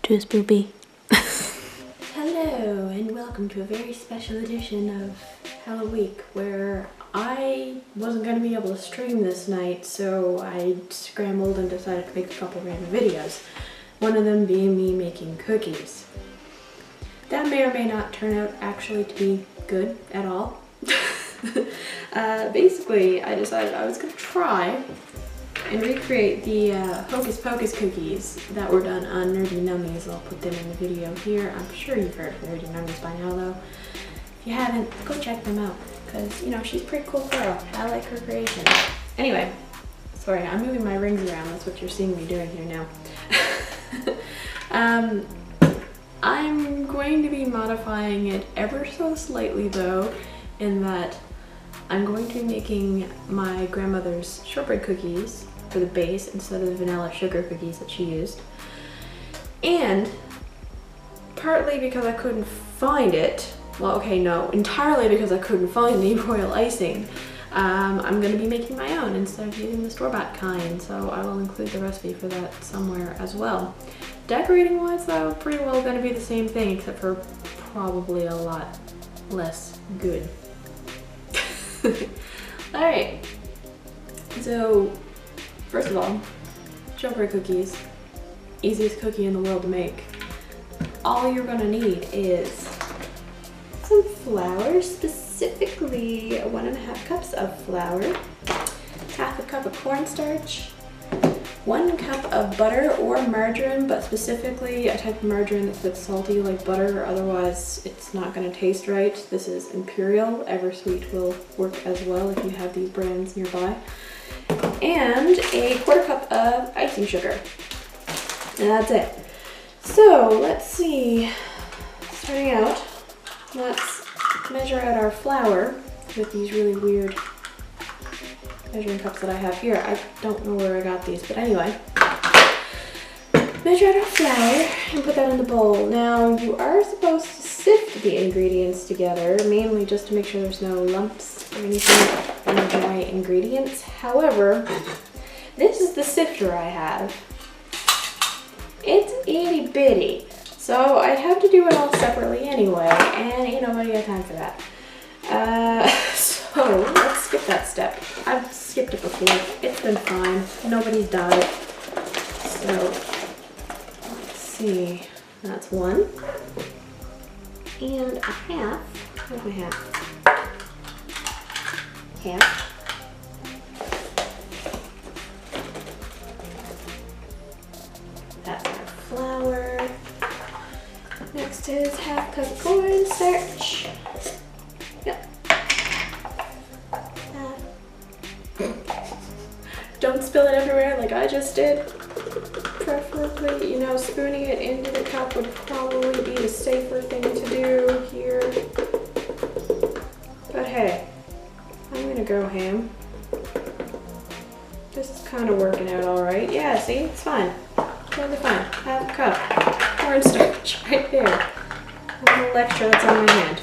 Cheers, Boopy. Hello, and welcome to a very special edition of Halloweek, where I wasn't going to be able to stream this night, so I scrambled and decided to make a couple random videos. One of them being me making cookies. That may or may not turn out actually to be good at all. Basically, I decided I was going to try and recreate the Hocus Pocus cookies that were done on Nerdy Nummies. I'll put them in the video here. I'm sure you've heard of Nerdy Nummies by now though. If you haven't, go check them out, because you know, she's a pretty cool girl. I like her creations. Anyway, sorry, I'm moving my rings around. That's what you're seeing me doing here now. I'm going to be modifying it ever so slightly though, in that I'm going to be making my grandmother's shortbread cookies for the base instead of the vanilla sugar cookies that she used. And partly because I couldn't find it, well, okay, no, entirely because I couldn't find the royal icing, I'm going to be making my own instead of using the store-bought kind, so I will include the recipe for that somewhere as well. Decorating wise though, pretty well going to be the same thing, except for probably a lot less good. Alright, so first of all, shortbread cookies, easiest cookie in the world to make. All you're gonna need is some flour, specifically 1.5 cups of flour, half a cup of cornstarch, 1 cup of butter or margarine, but specifically a type of margarine that's a bit salty like butter, otherwise it's not going to taste right. This is Imperial. Eversweet will work as well if you have these brands nearby. And a 1/4 cup of icing sugar. And that's it. So let's see, starting out, let's measure out our flour with these really weird measuring cups that I have here. I don't know where I got these, but anyway. Measure out our flour and put that in the bowl. Now, you are supposed to sift the ingredients together, mainly just to make sure there's no lumps or anything in the dry ingredients. However, this is the sifter I have. It's itty bitty, so I have to do it all separately anyway, and ain't nobody got time for that. So let's skip that step. I've skipped it before. It's been fine. Nobody's died. So let's see. That's 1. And a half. Where's my half? Half. That's our flour. Next is 1/2 cup of cornstarch. Yep. Don't spill it everywhere like I just did. Preferably, you know, spooning it into the cup would probably be the safer thing to do here. But hey, I'm gonna go ham. This is kind of working out alright. Yeah, see, it's fine. Totally fine. 1/2 cup cornstarch right there. A little extra that's on my hand.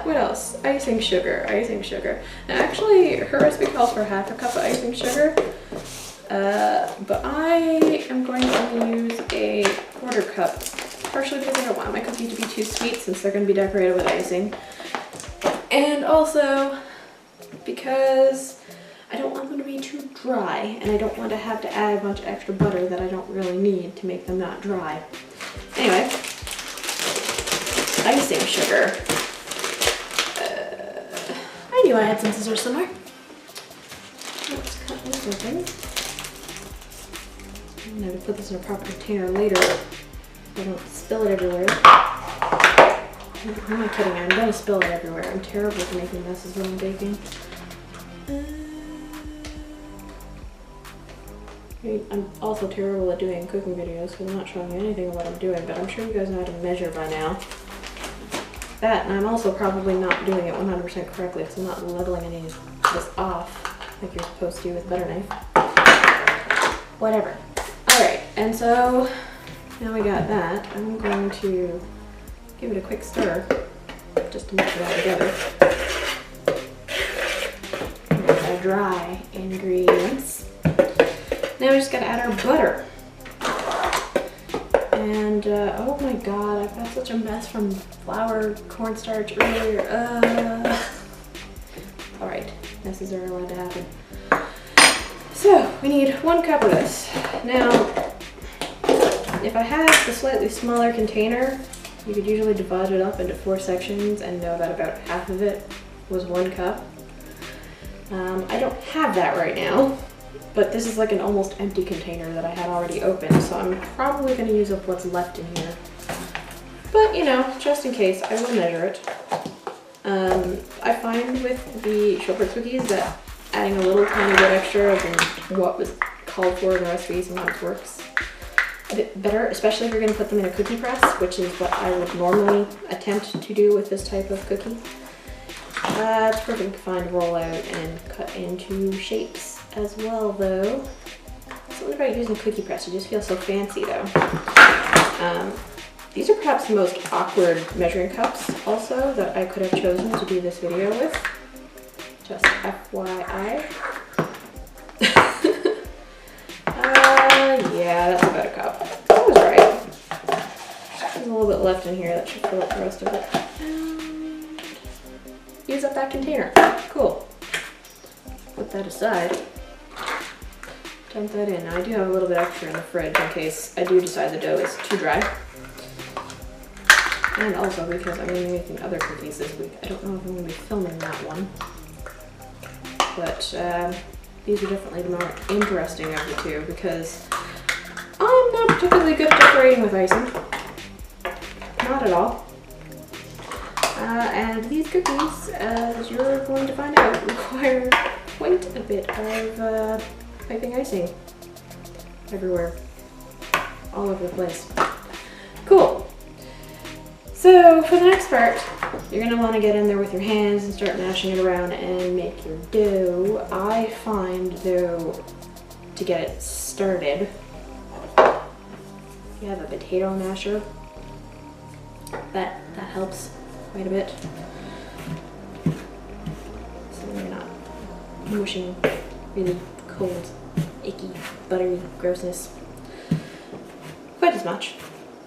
What else? Icing sugar. Icing sugar. Now actually, her recipe calls for 1/2 cup of icing sugar, but I am going to use a 1/4 cup, partially because I don't want my cookies to be too sweet since they're going to be decorated with icing, and also because I don't want them to be too dry, and I don't want to have to add a bunch of extra butter that I don't really need to make them not dry. Anyway, icing sugar. I knew I had some scissors somewhere. Let's cut this open. I'm going to put this in a proper container later so I don't spill it everywhere. Who am I kidding? I'm going to spill it everywhere. I'm terrible at making messes when I'm baking. I'm also terrible at doing cooking videos, so I'm not showing you anything of what I'm doing, but I'm sure you guys know how to measure by now. That, and I'm also probably not doing it 100% correctly because I'm not leveling any of this off like you're supposed to with a butter knife. Whatever. Alright, and so now we got that. I'm going to give it a quick stir just to mix it all together. Our dry ingredients. Now we just gotta add our butter. And oh my god, I've got such a mess from flour, cornstarch earlier. Alright, messes are allowed to happen. So, we need 1 cup of this. Now, if I had the slightly smaller container, you could usually divide it up into 4 sections and know that about half of it was 1 cup. I don't have that right now, but this is like an almost empty container that I had already opened, so I'm probably going to use up what's left in here. But, you know, just in case, I will measure it. I find with the shortbread cookies that adding a little tiny bit extra than what was called for in the recipe sometimes works a bit better, especially if you're going to put them in a cookie press, which is what I would normally attempt to do with this type of cookie. It's perfect to find, roll out, and cut into shapes as well, though. Something about using a cookie press, you just feel so fancy, though. These are perhaps the most awkward measuring cups, also, that I could have chosen to do this video with. Just FYI. Yeah, that's about a cup. That was right. There's a little bit left in here that should fill up the rest of it. And use up that container. Cool. Put that aside. Dump that in. Now I do have a little bit extra in the fridge in case I do decide the dough is too dry. And also because I'm going to be making other cookies this week. I don't know if I'm going to be filming that one. But these are definitely the more interesting of the two because I'm not particularly good at decorating with icing. Not at all. And these cookies, as you're going to find out, require quite a bit of piping icing everywhere, all over the place. Cool. So for the next part, you're going to want to get in there with your hands and start mashing it around and make your dough. I find, though, to get it started, you have a potato masher. That helps quite a bit. So you're not mushing really cold, icky, buttery grossness quite as much.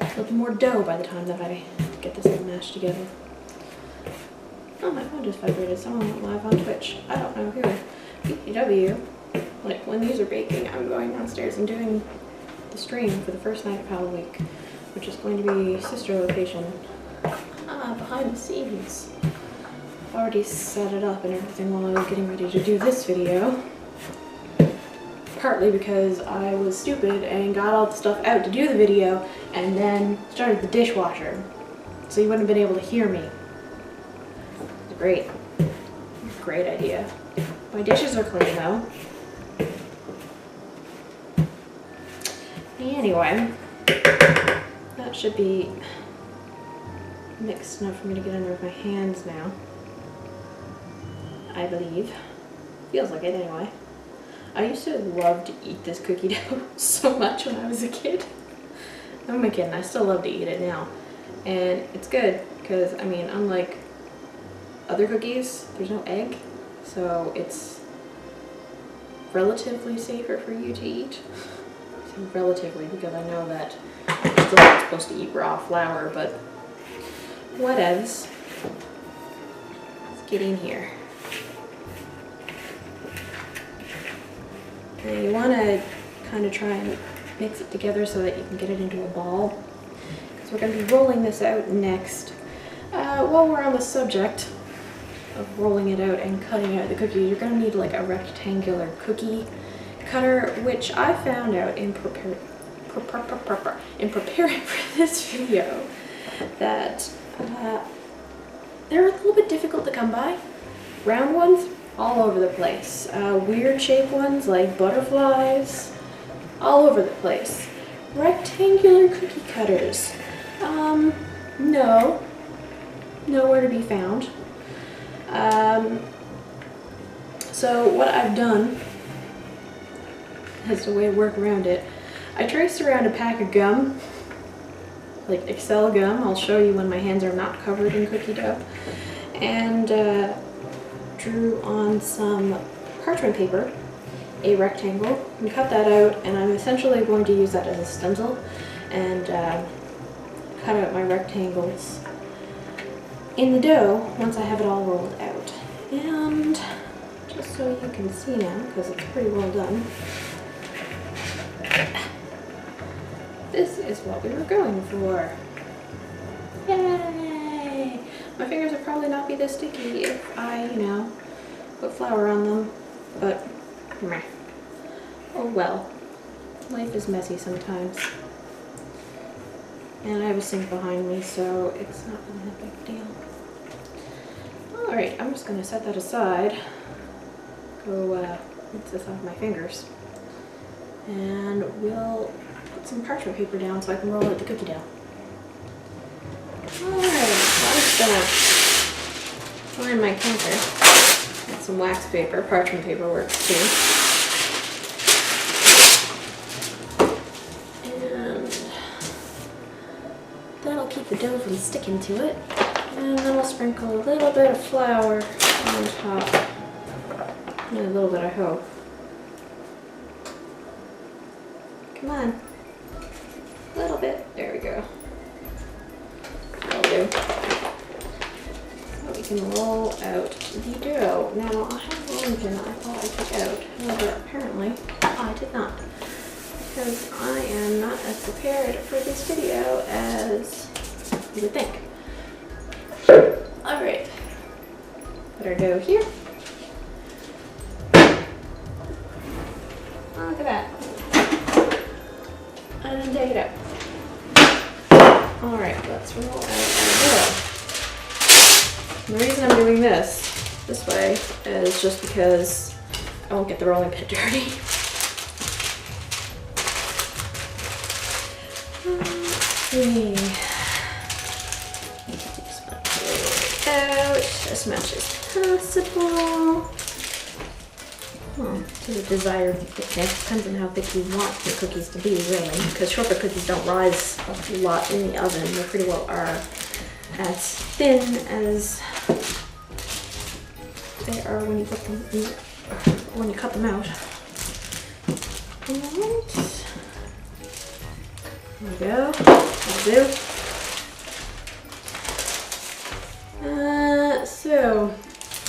A little more dough by the time that I get this all mashed together. Oh, my phone just vibrated. Someone went live on Twitch. I don't know who. BTW. Like, when these are baking, I'm going downstairs and doing the stream for the first night of Halloweek, which is going to be sister location. Behind the scenes. I've already set it up and everything while I was getting ready to do this video. Partly because I was stupid and got all the stuff out to do the video and then started the dishwasher. So you wouldn't have been able to hear me. It's great. Great idea. My dishes are clean though. Anyway, that should be mixed enough for me to get in there with my hands now. I believe. Feels like it anyway. I used to love to eat this cookie dough so much when I was a kid. I'm a kid and I still love to eat it now. And it's good because, I mean, unlike other cookies, there's no egg. So it's relatively safer for you to eat. I say relatively because I know that I'm still not supposed to eat raw flour, but whatevs. Let's get in here. And you want to kind of try and mix it together so that you can get it into a ball. Because we're going to be rolling this out next. While we're on the subject of rolling it out and cutting out the cookies, you're going to need like a rectangular cookie cutter, which I found out in preparing for this video that they're a little bit difficult to come by. Round ones, all over the place. Weird shaped ones like butterflies, all over the place. Rectangular cookie cutters, no, nowhere to be found. So what I've done as a way to work around it, I traced around a pack of gum, like Excel gum. I'll show you when my hands are not covered in cookie dough, and drew on some parchment paper a rectangle and cut that out, and I'm essentially going to use that as a stencil and cut out my rectangles in the dough once I have it all rolled out. And just so you can see now, because it's pretty well done, this is what we were going for. Yay! My fingers would probably not be this sticky if I, put flour on them, but meh. Oh well. Life is messy sometimes. And I have a sink behind me, so it's not really a big deal. Alright, I'm just going to set that aside. Go rinse this off my fingers. And we'll put some parchment paper down so I can roll out the cookie dough. Alright, so I'm just going to find my counter. Got some wax paper, parchment paper works too. That'll keep the dough from sticking to it. And then we'll sprinkle a little bit of flour on top. And a little bit of hope. Come on. A little bit. There we go. That'll do. So we can roll out the dough. Now, I have a rolling pin that I thought I took out. However, apparently, I did not. Because I am not as prepared for this video as you would think. Alright, put our dough here. Look at that. And take it out. Alright, let's roll out our dough. And the reason I'm doing this way is just because I won't get the rolling pin dirty. Just want to roll it out as much as possible. To the desired thickness. Depends on how thick you want your cookies to be, really. Because shortbread cookies don't rise a lot in the oven. They pretty well are as thin as they are when you put them in, when you cut them out. Alright. There we go. That'll do. So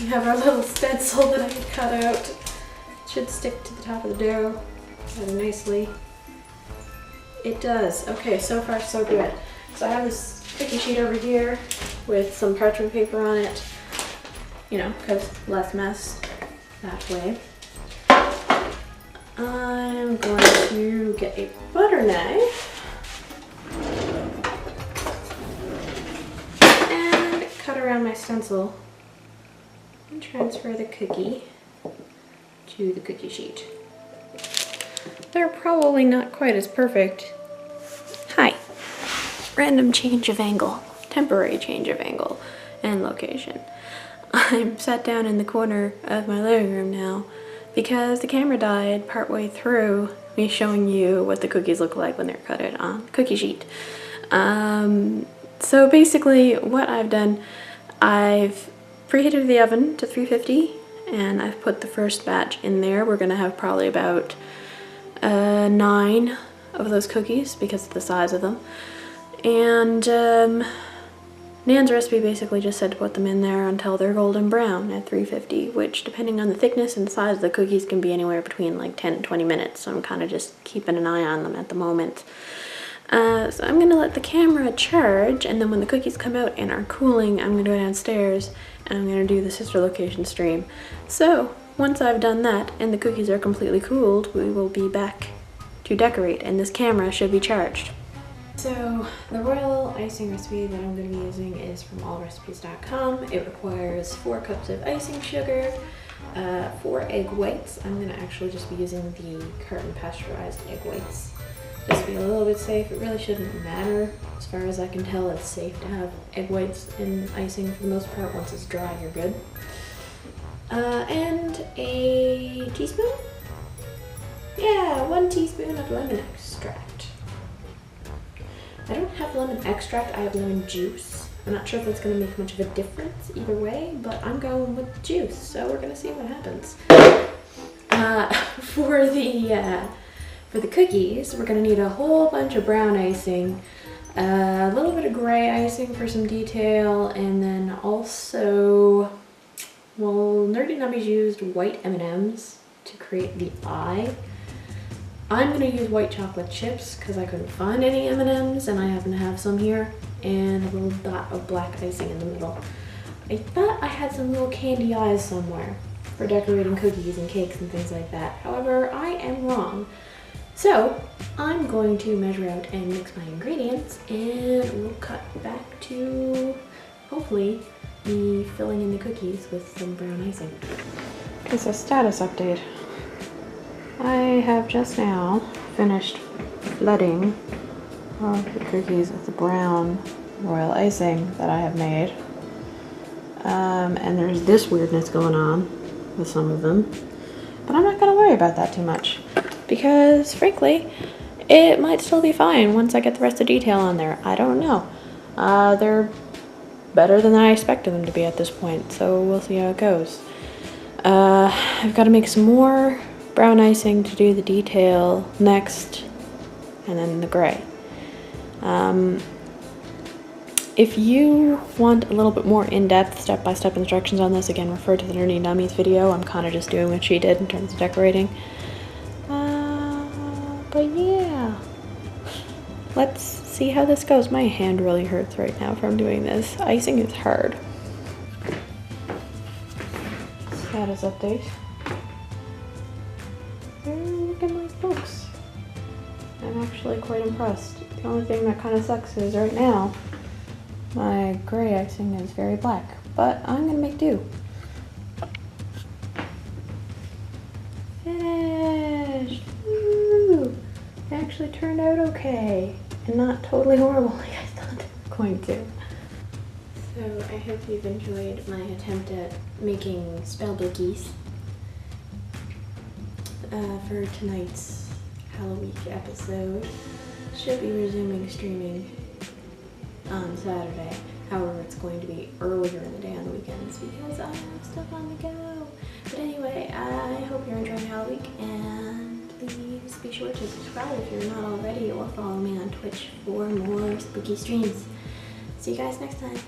we have our little stencil that I cut out. It should stick to the top of the dough rather nicely. It does. Okay, so far so good. So I have this cookie sheet over here with some parchment paper on it, because less mess that way. I'm going to get a butter knife and cut around my stencil and transfer the cookie to the cookie sheet. They're probably not quite as perfect. Hi. Random change of angle, temporary change of angle and location. I'm sat down in the corner of my living room now because the camera died partway through me showing you what the cookies look like when they're cut out on cookie sheet. So basically what I've done, I've preheated the oven to 350 and I've put the first batch in there. We're gonna have probably about 9 of those cookies because of the size of them. And Nan's recipe basically just said to put them in there until they're golden brown at 350, which depending on the thickness and size of the cookies can be anywhere between like 10 and 20 minutes. So I'm kind of just keeping an eye on them at the moment. So I'm gonna let the camera charge, and then when the cookies come out and are cooling, I'm gonna go downstairs and I'm gonna do the sister location stream. So once I've done that and the cookies are completely cooled, we will be back to decorate, and this camera should be charged. So the royal icing recipe that I'm going to be using is from allrecipes.com. It requires 4 cups of icing sugar, 4 egg whites. I'm going to actually just be using the carton pasteurized egg whites. Just to be a little bit safe. It really shouldn't matter. As far as I can tell, it's safe to have egg whites in icing for the most part. Once it's dry, you're good. And a teaspoon? Yeah, 1 teaspoon of lemon extract. I don't have lemon extract, I have lemon juice. I'm not sure if that's going to make much of a difference either way, but I'm going with juice, so we're going to see what happens. for the cookies, we're gonna need a whole bunch of brown icing, a little bit of gray icing for some detail, and then also, well, Nerdy Nummies used white M&Ms to create the eye. I'm gonna use white chocolate chips because I couldn't find any M&Ms and I happen to have some here, and a little dot of black icing in the middle. I thought I had some little candy eyes somewhere for decorating cookies and cakes and things like that. However, I am wrong. So I'm going to measure out and mix my ingredients, and we'll cut back to hopefully me filling in the cookies with some brown icing. It's a status update. I have just now finished flooding all of the cookies with the brown royal icing that I have made. And there's this weirdness going on with some of them. But I'm not going to worry about that too much, because frankly, it might still be fine once I get the rest of the detail on there. I don't know. They're better than I expected them to be at this point, so we'll see how it goes. I've got to make some more brown icing to do the detail next, and then the gray. If you want a little bit more in-depth step-by-step instructions on this, again, refer to the Nerdy Nummies video. I'm kind of just doing what she did in terms of decorating. But yeah, let's see how this goes. My hand really hurts right now from doing this. Icing is hard. Status update. They're looking like books. I'm actually quite impressed. The only thing that kind of sucks is right now my gray icing is very black, but I'm gonna make do. Finished! Woo! It actually turned out okay, and not totally horrible like I thought it was going to. So I hope you've enjoyed my attempt at making spell bookies for tonight's Halloweek episode. Should be resuming streaming on Saturday. However, it's going to be earlier in the day on the weekends because I have stuff on the go. But anyway, I hope you're enjoying Halloweek, and please be sure to subscribe if you're not already, or follow me on Twitch for more spooky streams. See you guys next time.